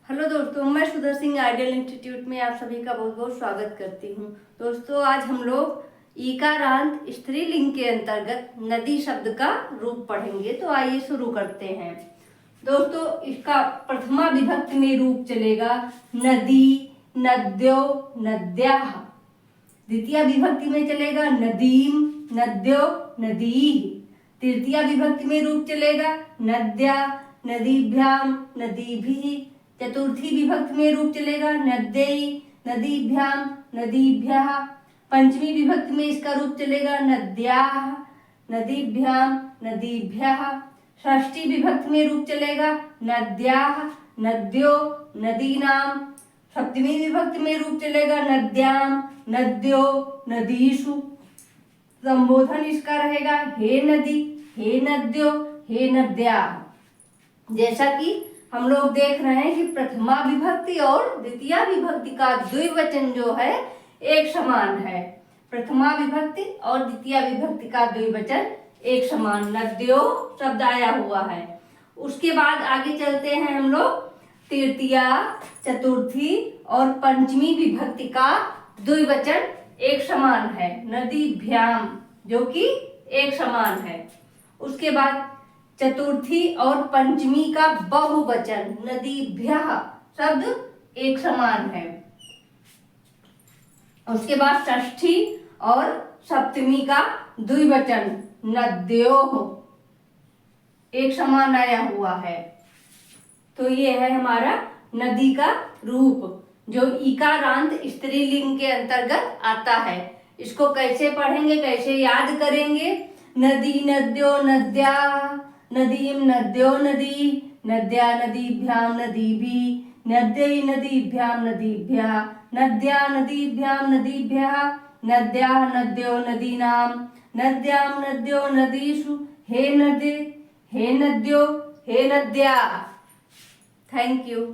Hello दोस्तों, मैं सुधर सिंह आइडियल इंस्टीट्यूट में आप सभी का बहुत बहुत स्वागत करती हूँ। दोस्तों, आज हम लोग ईकारांत स्त्रीलिंग के अंतर्गत नदी शब्द का रूप पढ़ेंगे। तो आइए शुरू करते हैं। दोस्तों, इसका प्रथमा विभक्ति में रूप चलेगा नदी, नद्यो, नद्याः। द्वितीय विभक्ति में चलेगा नदीम, नद्यो, नदीः। तृतीय विभक्ति में रूप चलेगा नद्या, नदीभ्याम, नदीभिः। चतुर्थी विभक्ति में रूप चलेगा नद्यै, नदीभ्याम, नदीभ्यः। पंचमी विभक्ति में इसका रूप चलेगा नद्याः, नदीभ्याम, नदीभ्यः। षष्ठी विभक्ति में रूप चलेगा नद्याः, नद्यो, नदीनाम। सप्तमी विभक्ति में रूप चलेगा नद्याम, नद्यो, नदीषु। संबोधन इसका रहेगा हे नदी, हे नद्यो, हे नद्याः। जैसा कि हम लोग देख रहे हैं कि प्रथमा विभक्ति और द्वितीय विभक्ति का द्विवचन जो है एक समान है। प्रथमा विभक्ति और द्वितीय विभक्ति का द्विवचन एक समान नद्यो शब्द आया हुआ है। उसके बाद आगे चलते हैं हम लोग। तृतीया, चतुर्थी और पंचमी विभक्ति का द्विवचन एक समान है नदीभ्याम, जो कि एक समान है। उसके बाद चतुर्थी और पंचमी का बहुवचन नदीभ्यः शब्द एक समान है। उसके बाद षष्ठी और सप्तमी का द्विवचन नद्योः एक समान आया हुआ है। तो ये है हमारा नदी का रूप, जो ईकारांत स्त्रीलिंग के अंतर्गत आता है। इसको कैसे पढ़ेंगे, कैसे याद करेंगे? नदी, नद्यो, नद्याः, नदीम, नद्यो, नदी, नद्या, नदीभ्याम, नदीभिः, नद्यै, नदीभ्याम, नदीभ्यः, नद्या, नदीभ्याम, नदीभ्यः, नद्याः, नद्यो, नदीनां, नद्यां, नद्यो, नदीषु। हे नदी, हे नद्यो, हे नद्याः। Thank you.